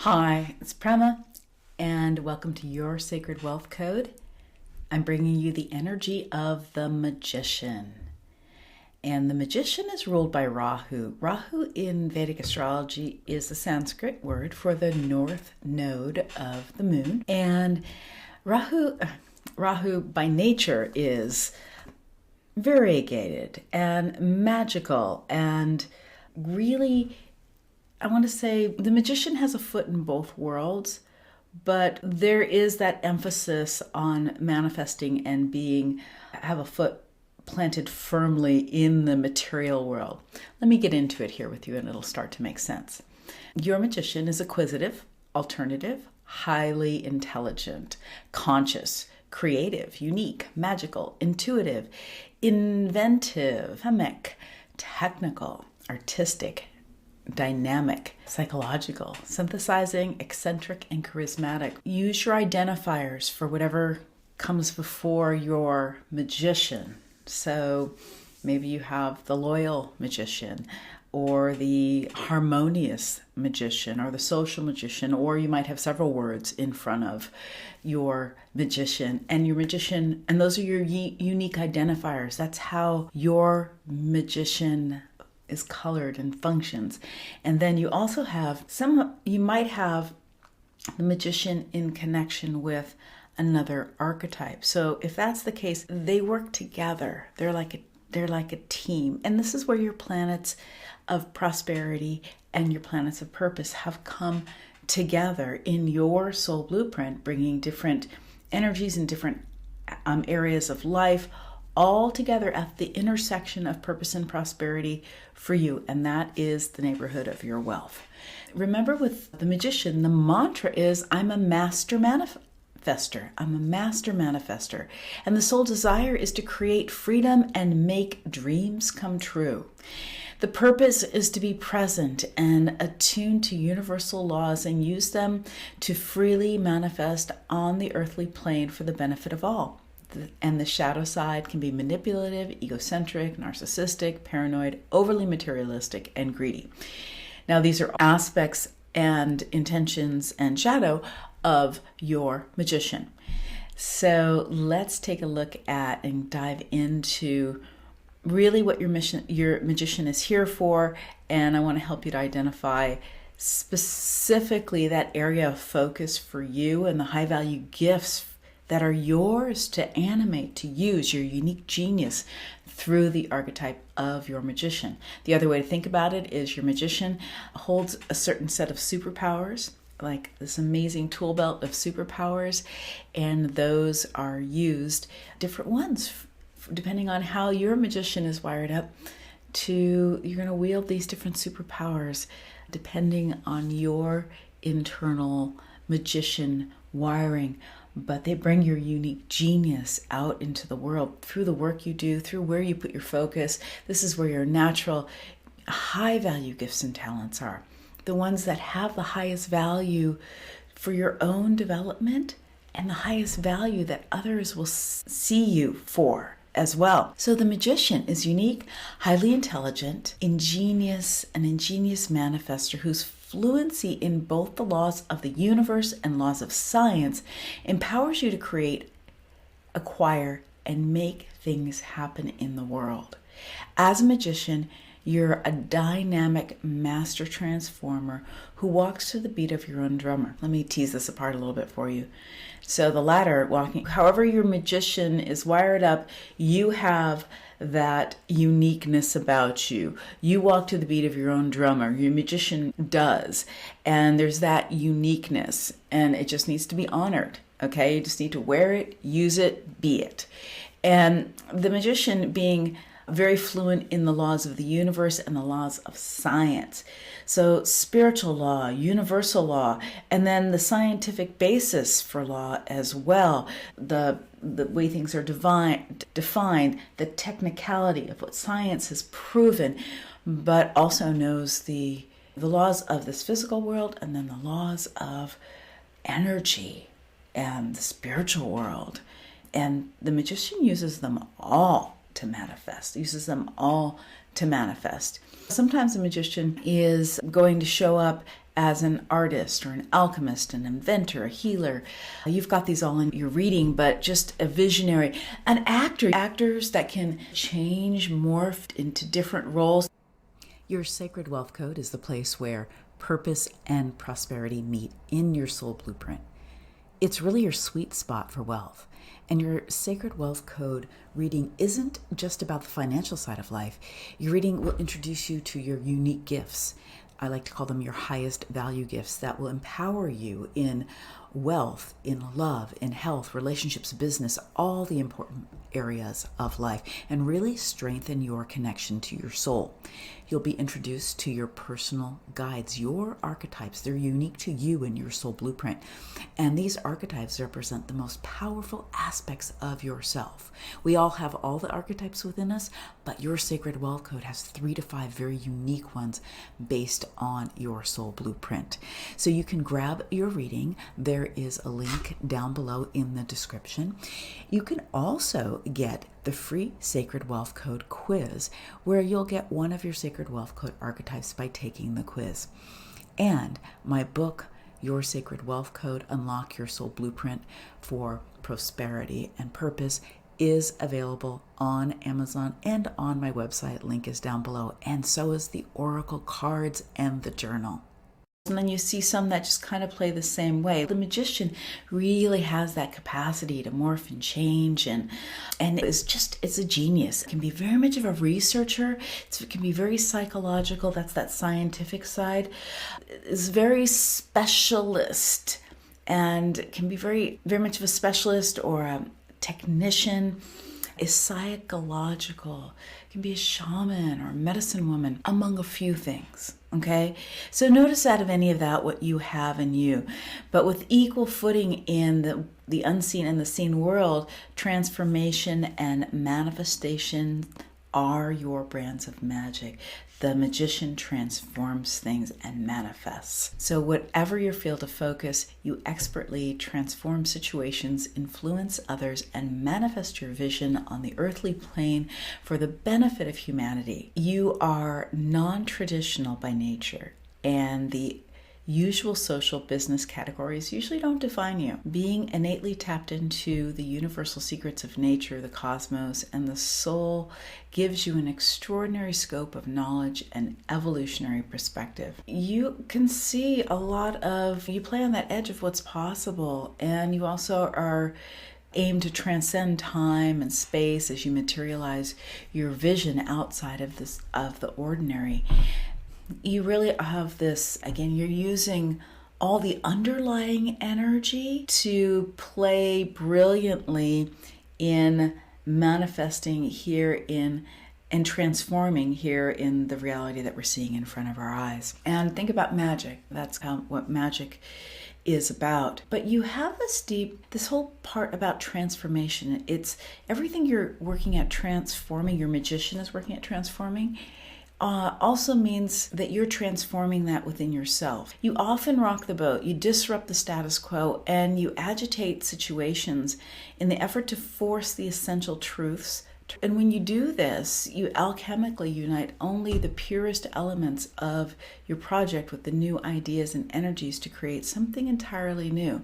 Hi, it's Prema, and welcome to Your Sacred Wealth Code. I'm bringing you the energy of the magician. And the magician is ruled by Rahu. Rahu in Vedic astrology is the Sanskrit word for the north node of the moon. And Rahu by nature is variegated and magical and really, I want to say the magician has a foot in both worlds, but there is that emphasis on manifesting and have a foot planted firmly in the material world. Let me get into it here with you and it'll start to make sense. Your magician is acquisitive, alternative, highly intelligent, conscious, creative, unique, magical, intuitive, inventive, technical, artistic, dynamic, psychological, synthesizing, eccentric, and charismatic. Use your identifiers for whatever comes before your magician. So maybe you have the loyal magician, or the harmonious magician, or the social magician, or you might have several words in front of your magician. And those are your unique identifiers. That's how your magician is colored and functions. And then you also you might have the magician in connection with another archetype. So if that's the case, they work together. They're like a team. And this is where your planets of prosperity and your planets of purpose have come together in your soul blueprint, bringing different energies and different areas of life all together at the intersection of purpose and prosperity for you. And that is the neighborhood of your wealth. Remember, with the magician, the mantra is, I'm a master manifester. I'm a master manifester. And the soul desire is to create freedom and make dreams come true. The purpose is to be present and attuned to universal laws and use them to freely manifest on the earthly plane for the benefit of all. And the shadow side can be manipulative, egocentric, narcissistic, paranoid, overly materialistic, and greedy. Now, these are aspects and intentions and shadow of your magician. So let's take a look at and dive into really what your magician is here for. And I want to help you to identify specifically that area of focus for you and the high value gifts that are yours to animate, to use your unique genius through the archetype of your magician. The other way to think about it is your magician holds a certain set of superpowers, like this amazing tool belt of superpowers, and those are used, different ones, depending on how your magician is wired up, you're going to wield these different superpowers depending on your internal magician wiring. But they bring your unique genius out into the world through the work you do, through where you put your focus. This is where your natural high value gifts and talents are. The ones that have the highest value for your own development and the highest value that others will see you for as well. So the magician is unique, highly intelligent, an ingenious manifester whose fluency in both the laws of the universe and laws of science empowers you to create, acquire, and make things happen in the world. As a magician, you're a dynamic master transformer who walks to the beat of your own drummer. Let me tease this apart a little bit for you. So the latter, however your magician is wired up, you have that uniqueness about you. You walk to the beat of your own drummer. Your magician does. And there's that uniqueness, and it just needs to be honored. Okay? You just need to wear it, use it, be it. And the magician being very fluent in the laws of the universe and the laws of science. So spiritual law, universal law, and then the scientific basis for law as well. The way things are defined, the technicality of what science has proven, but also knows the laws of this physical world and then the laws of energy and the spiritual world. And the magician uses them all to manifest, uses them all to manifest. Sometimes a magician is going to show up as an artist or an alchemist, an inventor, a healer. You've got these all in your reading, but just a visionary, an actor, actors that can change, morph into different roles. Your Sacred Wealth Code is the place where purpose and prosperity meet in your soul blueprint. It's really your sweet spot for wealth. And your Sacred Wealth Code reading isn't just about the financial side of life. Your reading will introduce you to your unique gifts. I like to call them your highest value gifts that will empower you in wealth, in love, in health, relationships, business, all the important areas of life, and really strengthen your connection to your soul. You'll be introduced to your personal guides, your archetypes. They're unique to you and your soul blueprint. And these archetypes represent the most powerful aspects of yourself. We all have all the archetypes within us, but your Sacred Wealth Code has 3 to 5 very unique ones based on your soul blueprint. So you can grab your reading. There is a link down below in the description. You can also get the free Sacred Wealth Code quiz, where you'll get one of your Sacred Wealth Code archetypes by taking the quiz. And my book, Your Sacred Wealth Code, Unlock Your Soul Blueprint for Prosperity and Purpose, is available on Amazon and on my website. Link is down below. And so is the Oracle cards and the journal. And then you see some that just kind of play the same way. The magician really has that capacity to morph and change, and it's a genius. It can be very much of a researcher. It can be very psychological. That's that scientific side. It's very specialist, and can be very, very much of a specialist or a technician. Is psychological, can be a shaman or a medicine woman, among a few things, okay? So notice out of any of that what you have in you. But with equal footing in the unseen and the seen world, transformation and manifestation are your brands of magic. The magician transforms things and manifests. So whatever your field of focus, you expertly transform situations, influence others, and manifest your vision on the earthly plane for the benefit of humanity. You are non-traditional by nature, and the usual social business categories usually don't define you. Being innately tapped into the universal secrets of nature, the cosmos, and the soul gives you an extraordinary scope of knowledge and evolutionary perspective. You can see you play on that edge of what's possible, and you also are aim to transcend time and space as you materialize your vision outside of the ordinary. You really have this, again, you're using all the underlying energy to play brilliantly in manifesting here and transforming here in the reality that we're seeing in front of our eyes. And think about magic. That's what magic is about. But you have this whole part about transformation. It's everything you're working at transforming, your magician is working at transforming, also means that you're transforming that within yourself. You often rock the boat, you disrupt the status quo, and you agitate situations in the effort to force the essential truths. And when you do this, you alchemically unite only the purest elements of your project with the new ideas and energies to create something entirely new.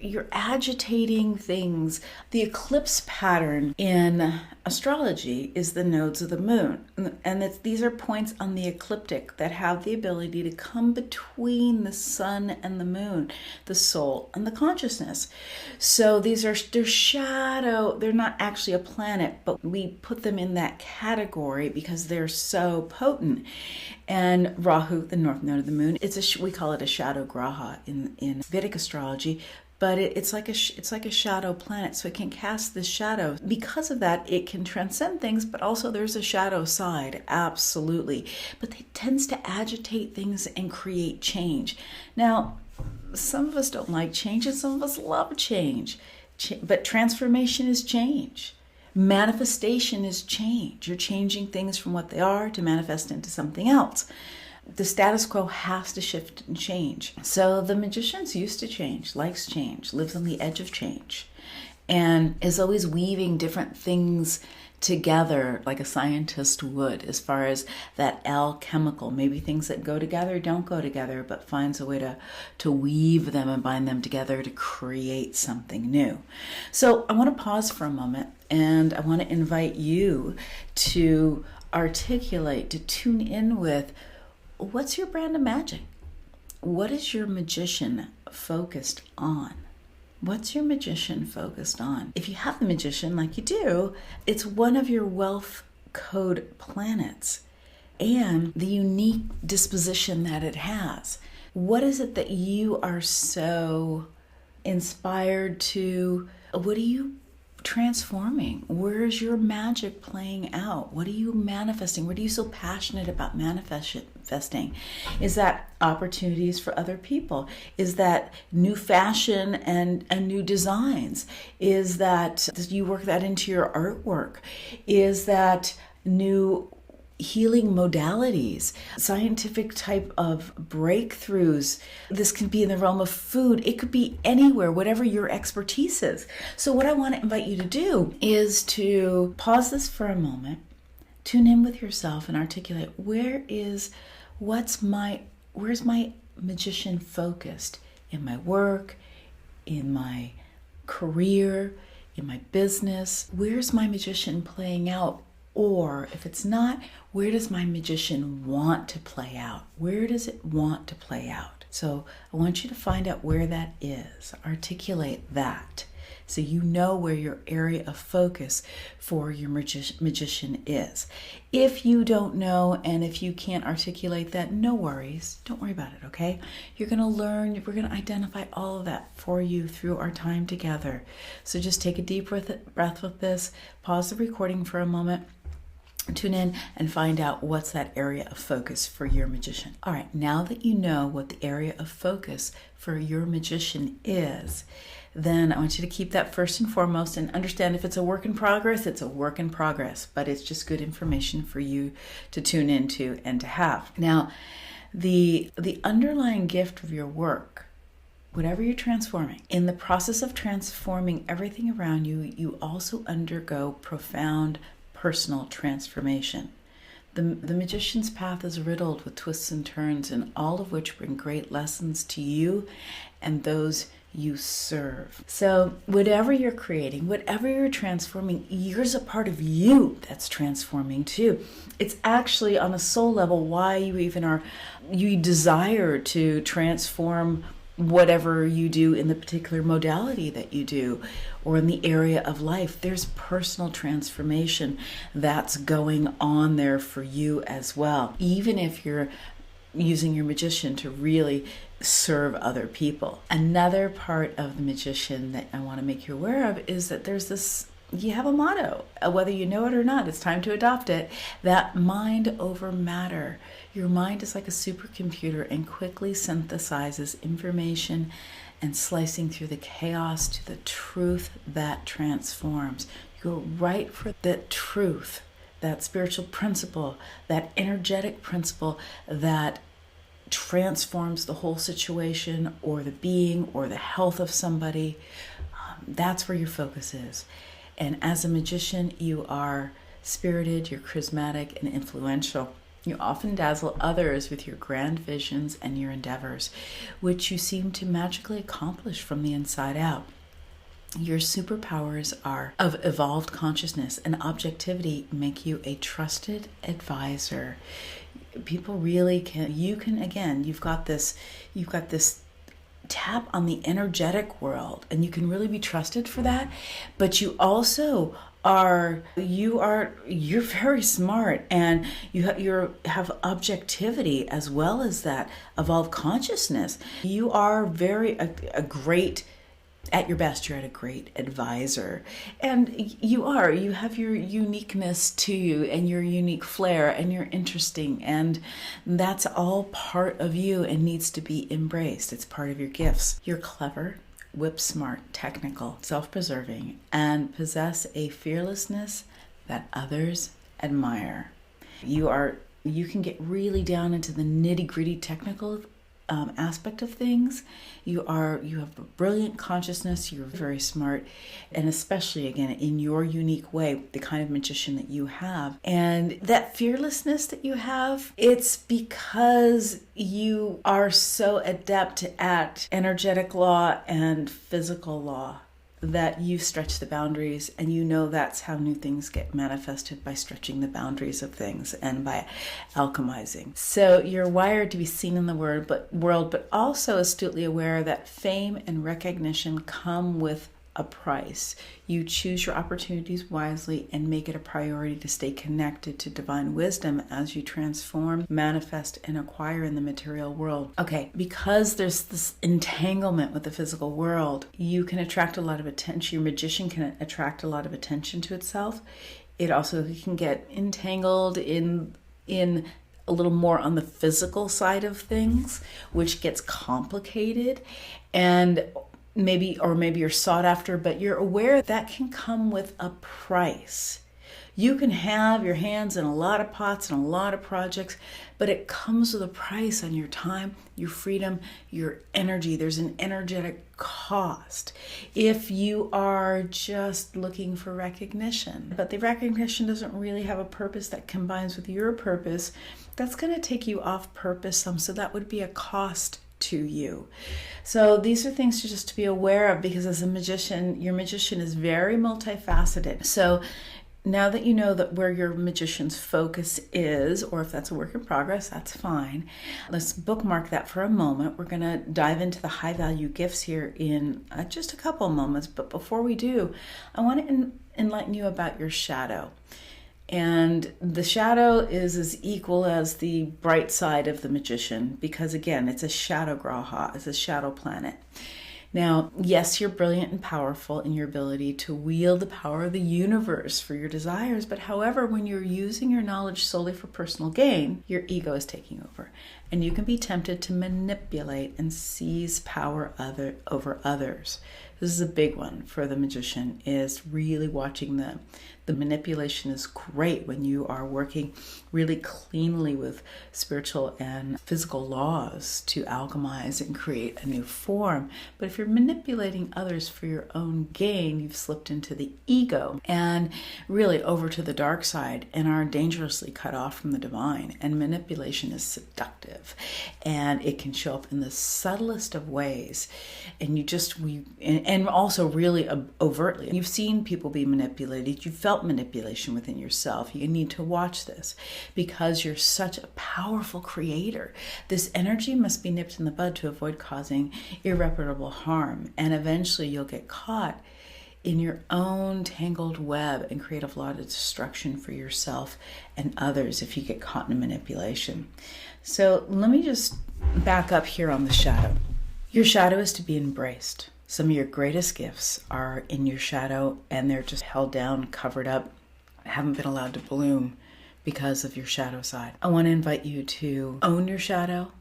You're agitating things. The eclipse pattern in astrology is the nodes of the moon. And these are points on the ecliptic that have the ability to come between the sun and the moon, the soul and the consciousness. So they're shadow, they're not actually a planet, but we put them in that category because they're so potent. And Rahu, the north node of the moon, we call it a shadow graha in Vedic astrology. But it's like a shadow planet, so it can cast this shadow. Because of that, it can transcend things, but also there's a shadow side, absolutely. But it tends to agitate things and create change. Now, some of us don't like change, and some of us love change. But transformation is change. Manifestation is change. You're changing things from what they are to manifest into something else. The status quo has to shift and change. So the magician's used to change, likes change, lives on the edge of change, and is always weaving different things together like a scientist would, as far as that alchemical, maybe things that go together don't go together, but finds a way to weave them and bind them together to create something new. So I want to pause for a moment, and I want to invite you to articulate, to tune in with, what's your brand of magic? What is your magician focused on? What's your magician focused on? If you have the magician, like you do, it's one of your wealth code planets and the unique disposition that it has. What is it that you are so inspired to? What are you transforming? Where is your magic playing out? What are you manifesting? What are you so passionate about manifesting? Is that opportunities for other people? Is that new fashion and new designs? Is that you work that into your artwork? Is that new healing modalities, scientific type of breakthroughs? This can be in the realm of food. It could be anywhere, whatever your expertise is. So what I want to invite you to do is to pause this for a moment, tune in with yourself and articulate, where's my magician focused in my work, in my career, in my business? Where's my magician playing out? Or if it's not, where does my magician want to play out? Where does it want to play out? So I want you to find out where that is. Articulate that so you know where your area of focus for your magician is. If you don't know and if you can't articulate that, no worries. Don't worry about it, okay? You're going to learn. We're going to identify all of that for you through our time together. So just take a deep breath with this. Pause the recording for a moment. Tune in and find out what's that area of focus for your magician. All right, now that you know what the area of focus for your magician is, then I want you to keep that first and foremost and understand if it's a work in progress, it's a work in progress, but it's just good information for you to tune into and to have. Now, the underlying gift of your work, whatever you're transforming, in the process of transforming everything around you, you also undergo profound personal transformation. The magician's path is riddled with twists and turns, and all of which bring great lessons to you and those you serve. So whatever you're creating, whatever you're transforming, there's a part of you that's transforming too. It's actually on a soul level why you desire to transform whatever you do in the particular modality that you do or in the area of life. There's personal transformation that's going on there for you as well, even if you're using your magician to really serve other people. Another part of the magician that I want to make you aware of is that there's this, you have a motto, whether you know it or not, it's time to adopt it, that mind over matter. Your mind is like a supercomputer and quickly synthesizes information and slicing through the chaos to the truth that transforms. You go right for that truth, that spiritual principle, that energetic principle that transforms the whole situation or the being or the health of somebody. That's where your focus is. And as a magician, you are spirited, you're charismatic and influential. You often dazzle others with your grand visions and your endeavors, which you seem to magically accomplish from the inside out. Your superpowers are of evolved consciousness and objectivity make you a trusted advisor. People really you've got this tap on the energetic world and you can really be trusted for that, but you also you're very smart and you have objectivity as well as that evolved consciousness. You are a great, at your best, you're a great advisor. And you have your uniqueness to you and your unique flair and you're interesting, and that's all part of you and needs to be embraced. It's part of your gifts. You're clever, whip smart, technical, self-preserving, and possess a fearlessness that others admire. You can get really down into the nitty-gritty technical aspect of things. You have a brilliant consciousness. You're very smart, and especially again in your unique way, the kind of magician that you have, and that fearlessness that you have. It's because you are so adept at energetic law and physical law that you stretch the boundaries, and you know that's how new things get manifested, by stretching the boundaries of things and by alchemizing. So you're wired to be seen in the world, but also astutely aware that fame and recognition come with a price. You choose your opportunities wisely and make it a priority to stay connected to divine wisdom as you transform, manifest, and acquire in the material world. Okay, because there's this entanglement with the physical world, you can attract a lot of attention. Your magician can attract a lot of attention to itself. It also can get entangled in a little more on the physical side of things, which gets complicated, and maybe you're sought after, but you're aware that can come with a price. You can have your hands in a lot of pots and a lot of projects, but it comes with a price on your time, your freedom, your energy. There's an energetic cost if you are just looking for recognition. But the recognition doesn't really have a purpose that combines with your purpose. That's going to take you off purpose some, so that would be a cost to you. So these are things to be aware of, because as a magician, your magician is very multifaceted. So now that you know that where your magician's focus is, or if that's a work in progress, that's fine. Let's bookmark that for a moment. We're going to dive into the high value gifts here in just a couple of moments. But before we do, I want to enlighten you about your shadow. And the shadow is as equal as the bright side of the magician, because again, it's a shadow graha, it's a shadow planet. Now, yes, you're brilliant and powerful in your ability to wield the power of the universe for your desires, but however, when you're using your knowledge solely for personal gain, your ego is taking over, and you can be tempted to manipulate and seize power over others. This is a big one for the magician, is really watching them. The manipulation is great when you are working really cleanly with spiritual and physical laws to alchemize and create a new form. But if you're manipulating others for your own gain, you've slipped into the ego and really over to the dark side and are dangerously cut off from the divine. And manipulation is seductive, and it can show up in the subtlest of ways. And also really overtly. You've seen people be manipulated. You've felt manipulation within yourself. You need to watch this, because you're such a powerful creator. This energy must be nipped in the bud to avoid causing irreparable harm. And eventually you'll get caught in your own tangled web and create a lot of destruction for yourself and others if you get caught in manipulation. So let me just back up here on the shadow. Your shadow is to be embraced. Some of your greatest gifts are in your shadow, and they're just held down, covered up, haven't been allowed to bloom because of your shadow side. I want to invite you to own your shadow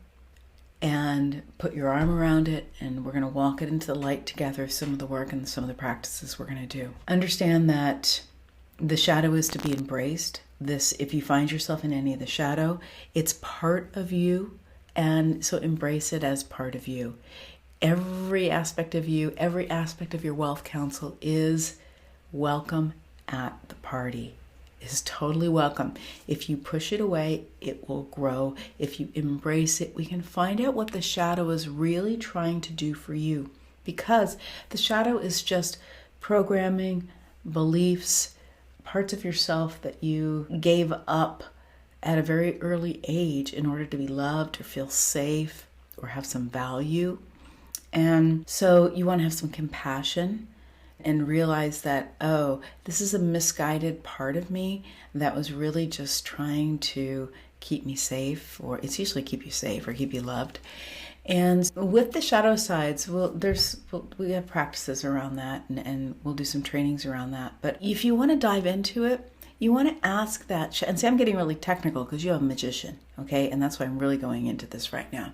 and put your arm around it, and we're going to walk it into the light together, some of the work and some of the practices we're going to do. Understand that the shadow is to be embraced. If you find yourself in any of the shadow, it's part of you, and so embrace it as part of you. Every aspect of you, every aspect of your wealth council is welcome at the party, is totally welcome. If you push it away, it will grow. If you embrace it, we can find out what the shadow is really trying to do for you, because the shadow is just programming, beliefs, parts of yourself that you gave up at a very early age in order to be loved or feel safe or have some value. And so you want to have some compassion and realize that, oh, this is a misguided part of me that was really just trying to keep me safe, or it's usually keep you safe or keep you loved. And with the shadow sides, we have practices around that, and we'll do some trainings around that. But if you want to dive into it, you want to ask that, and say I'm getting really technical because you're a magician, okay? And that's why I'm really going into this right now.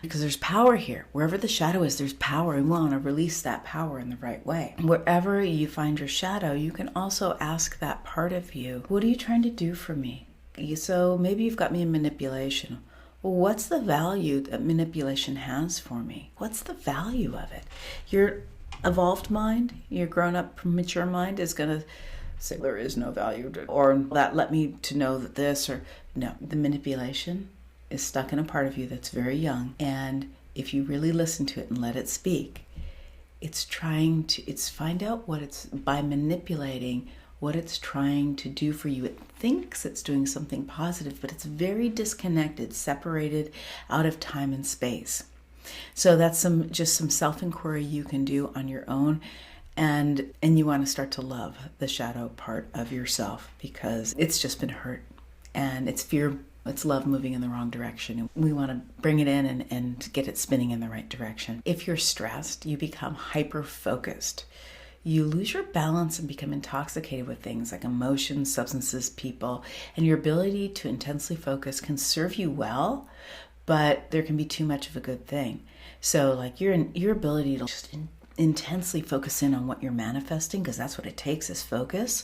Because there's power here. Wherever the shadow is, there's power, and we want to release that power in the right way. Wherever you find your shadow, you can also ask that part of you, what are you trying to do for me? So maybe you've got me in manipulation. what's the value that manipulation has for me? What's the value of it? Your evolved mind, your grown-up, mature mind is going to say there is no value to, or that let me to know that this, or no. The manipulation is stuck in a part of you that's very young, and if you really listen to it and let it speak, it's find out what it's, by manipulating, what it's trying to do for you. It thinks it's doing something positive, but it's very disconnected, separated out of time and space. So that's some self-inquiry you can do on your own. And you want to start to love the shadow part of yourself, because it's just been hurt, and it's fear, it's love moving in the wrong direction. And we want to bring it in and get it spinning in the right direction. If you're stressed, you become hyper-focused. You lose your balance and become intoxicated with things like emotions, substances, people, and your ability to intensely focus can serve you well, but there can be too much of a good thing. So like your ability to just intensely focus in on what you're manifesting, because that's what it takes, is focus.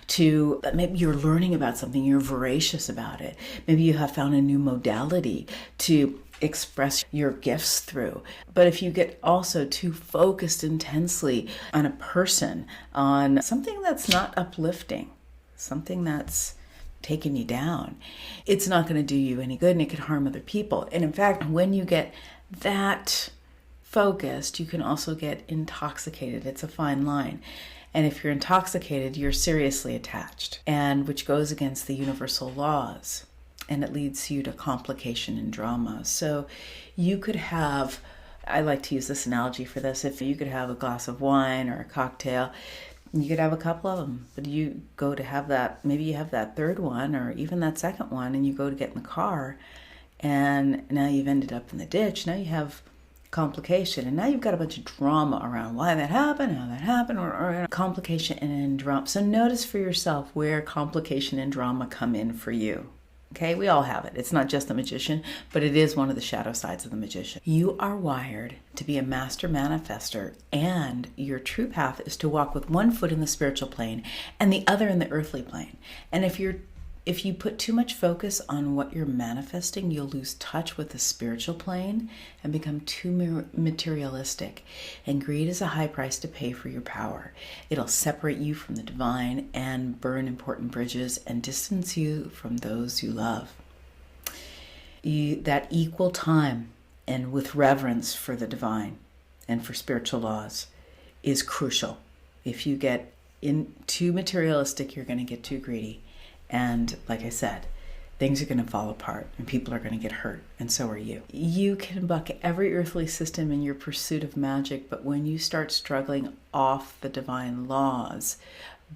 To maybe you're learning about something, you're voracious about it. Maybe you have found a new modality to express your gifts through. But if you get also too focused intensely on a person, on something that's not uplifting, something that's taking you down, it's not going to do you any good, and it could harm other people. And in fact, when you get that focused, you can also get intoxicated. It's a fine line. And if you're intoxicated, you're seriously attached, and which goes against the universal laws, and it leads you to complication and drama. So you could have, I like to use this analogy for this, if you could have a glass of wine or a cocktail, you could have a couple of them, but you go to have that, maybe you have that third one or even that second one, and you go to get in the car, and now you've ended up in the ditch. Now you have complication, and now you've got a bunch of drama around why that happened, how that happened, or complication and drama. So notice for yourself where complication and drama come in for you. Okay, we all have it. It's not just the magician, but it is one of the shadow sides of the magician. You are wired to be a master manifester, and your true path is to walk with one foot in the spiritual plane and the other in the earthly plane. And if you put too much focus on what you're manifesting, you'll lose touch with the spiritual plane and become too materialistic. And greed is a high price to pay for your power. It'll separate you from the divine and burn important bridges and distance you from those you love. That equal time and with reverence for the divine and for spiritual laws is crucial. If you get too materialistic, you're going to get too greedy. And like I said, things are going to fall apart and people are going to get hurt, and so are you. You can buck every earthly system in your pursuit of magic, but when you start struggling off the divine laws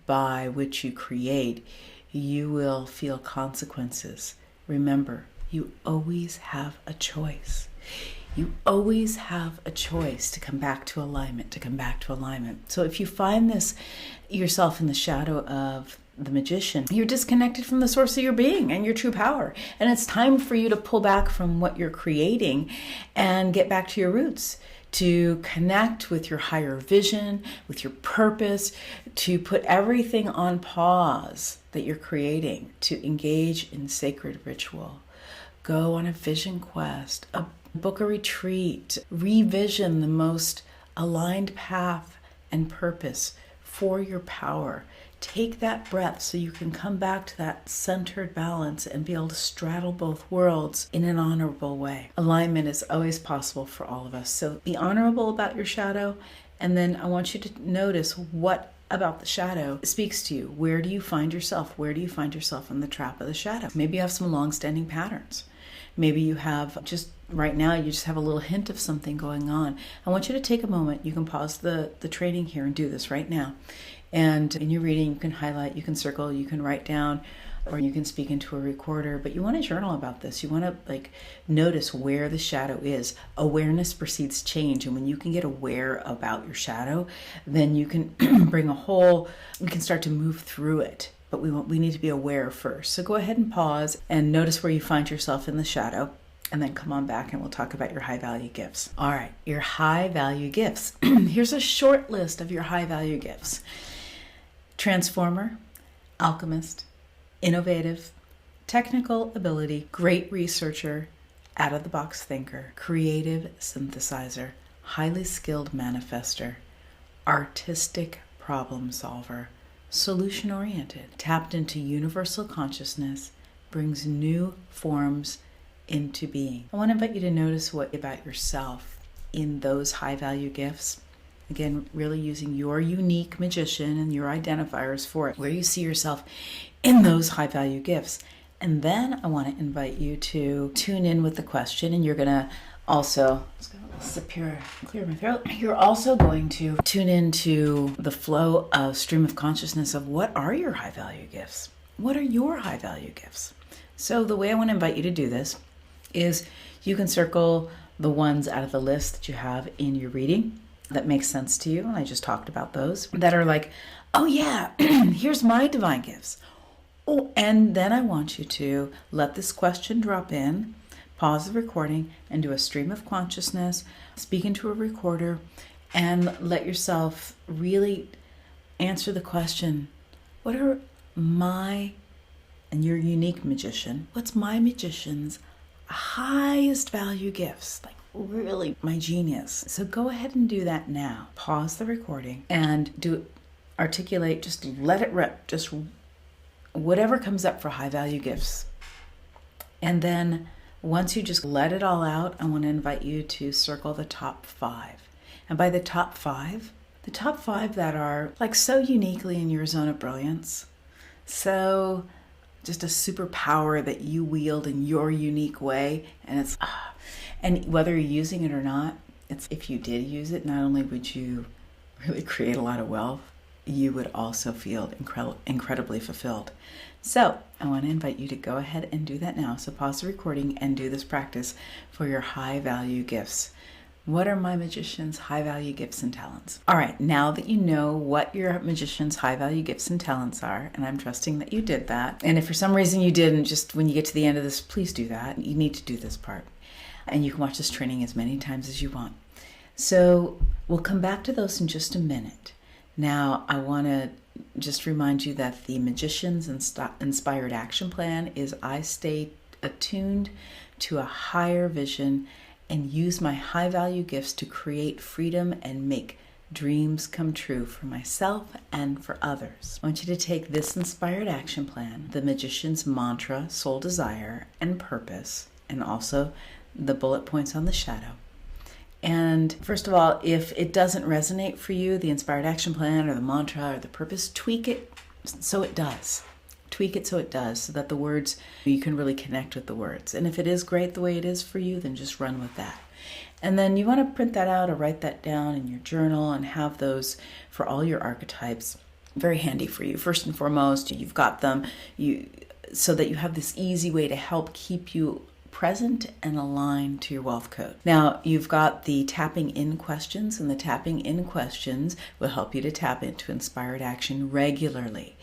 by which you create, you will feel consequences. Remember, you always have a choice. You always have a choice to come back to alignment, So if you find this yourself in the shadow of the magician, you're disconnected from the source of your being and your true power. And it's time for you to pull back from what you're creating and get back to your roots, to connect with your higher vision, with your purpose, to put everything on pause that you're creating, to engage in sacred ritual. Go on a vision quest, book a retreat, revision the most aligned path and purpose for your power. Take that breath so you can come back to that centered balance and be able to straddle both worlds in an honorable way. Alignment is always possible for all of us. So be honorable about your shadow, and then I want you to notice what about the shadow speaks to you. Where do you find yourself? Where do you find yourself in the trap of the shadow? Maybe you have some long-standing patterns. Maybe you have just right now, you just have a little hint of something going on. I want you to take a moment. You can pause the training here and do this right now. And in your reading, you can highlight, you can circle, you can write down, or you can speak into a recorder. But you want to journal about this. You want to notice where the shadow is. Awareness precedes change. And when you can get aware about your shadow, then you can we can start to move through it. But we need to be aware first. So go ahead and pause and notice where you find yourself in the shadow. And then come on back and we'll talk about your high value gifts. All right, your high value gifts. Here's a short list of your high value gifts. Transformer, alchemist, innovative, technical ability, great researcher, out-of-the-box thinker, creative synthesizer, highly skilled manifester, artistic problem solver, solution-oriented, tapped into universal consciousness, brings new forms into being. I want to invite you to notice what about yourself in those high-value gifts. Again, really using your unique magician and your identifiers for it, where you see yourself in those high-value gifts. And then I want to invite you to tune in with the question, and you're going to also, let's go sip here, clear my throat. You're also going to tune into the flow of stream of consciousness of what are your high-value gifts? What are your high-value gifts? So the way I want to invite you to do this is you can circle the ones out of the list that you have in your reading that makes sense to you. And I just talked about those that are like, oh yeah, here's my divine gifts. Oh, and then I want you to let this question drop in, pause the recording, and do a stream of consciousness, speak into a recorder, and let yourself really answer the question, what are my, and your unique magician, what's my magician's highest value gifts? Like really my genius. So go ahead and do that now. Pause the recording and articulate, just let it rip, just whatever comes up for high value gifts. And then once you just let it all out, I want to invite you to circle the top 5. And by the top 5 that are like so uniquely in your zone of brilliance, so just a superpower that you wield in your unique way. And it's, and whether you're using it or not, it's, if you did use it, not only would you really create a lot of wealth, you would also feel incredibly fulfilled. So I want to invite you to go ahead and do that now. So pause the recording and do this practice for your high value gifts. What are my magician's high value gifts and talents? All right, now that you know what your magician's high value gifts and talents are, and I'm trusting that you did that, and if for some reason you didn't, just when you get to the end of this, please do that. You need to do this part. And you can watch this training as many times as you want. So we'll come back to those in just a minute. Now, I want to just remind you that the Magician's Inspired Action Plan is I stay attuned to a higher vision and use my high value gifts to create freedom and make dreams come true for myself and for others. I want you to take this Inspired Action Plan, the Magician's Mantra, Soul Desire, and Purpose, and also the bullet points on the shadow. And first of all, if it doesn't resonate for you, the Inspired Action Plan or the mantra or the purpose, tweak it so it does. Tweak it so it does, so that the words, you can really connect with the words. And if it is great the way it is for you, then just run with that. And then you want to print that out or write that down in your journal and have those for all your archetypes. Very handy for you. First and foremost, you've got them so that you have this easy way to help keep you present and aligned to your wealth code. Now, you've got the tapping in questions, and the tapping in questions will help you to tap into inspired action regularly,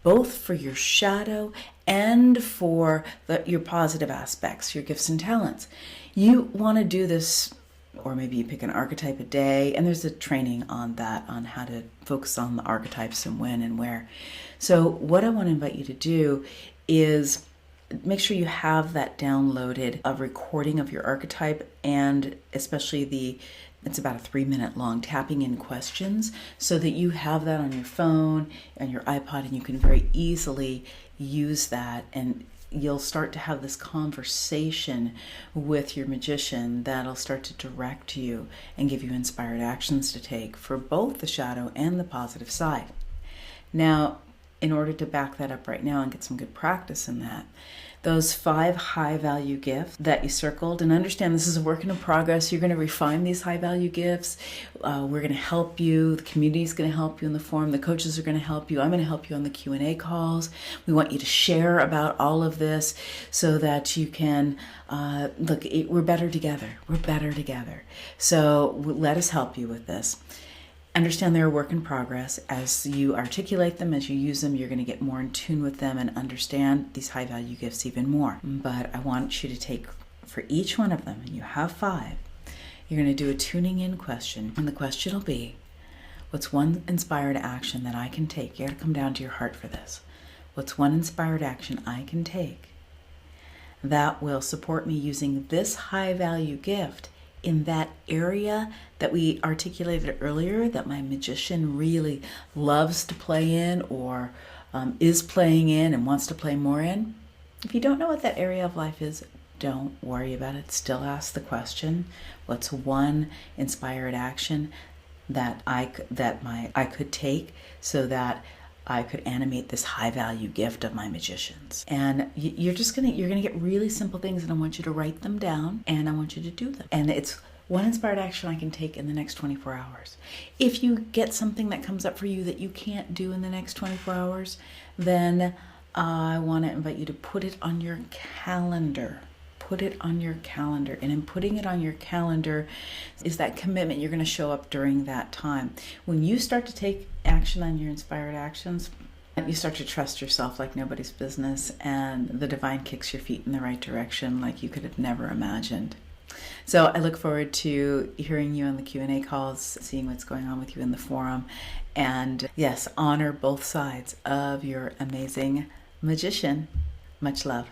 both for your shadow and for your positive aspects, your gifts and talents. You want to do this, or maybe you pick an archetype a day, and there's a training on that, on how to focus on the archetypes and when and where. So what I want to invite you to do is make sure you have that downloaded, a recording of your archetype, and especially it's about a 3-minute long tapping in questions, so that you have that on your phone and your iPod, and you can very easily use that, and you'll start to have this conversation with your magician that'll start to direct you and give you inspired actions to take for both the shadow and the positive side. Now, in order to back that up right now and get some good practice in that, those 5 high value gifts that you circled, and understand this is a work in progress. You're going to refine these high value gifts. We're going to help you. The community is going to help you in the forum. The coaches are going to help you. I'm going to help you on the Q&A calls. We want you to share about all of this so that you can look. We're better together. We're better together. So let us help you with this. Understand they're a work in progress. As you articulate them, as you use them, you're going to get more in tune with them and understand these high value gifts even more. But I want you to take, for each one of them, and you have 5, you're going to do a tuning in question. And the question will be, what's one inspired action that I can take? You got to come down to your heart for this. What's one inspired action I can take that will support me using this high value gift in that area that we articulated earlier that my magician really loves to play in, or is playing in and wants to play more in. If you don't know what that area of life is, don't worry about it. Still ask the question, what's one inspired action that I could take so that I could animate this high value gift of my magicians? And you're gonna get really simple things, and I want you to write them down, and I want you to do them. And it's one inspired action I can take in the next 24 hours. If you get something that comes up for you that you can't do in the next 24 hours, then I want to invite you to put it on your calendar. Put it on your calendar. And in putting it on your calendar is that commitment. You're going to show up during that time. When you start to take action on your inspired actions, you start to trust yourself like nobody's business, and the divine kicks your feet in the right direction like you could have never imagined. So I look forward to hearing you on the Q&A calls, seeing what's going on with you in the forum. And yes, honor both sides of your amazing magician. Much love.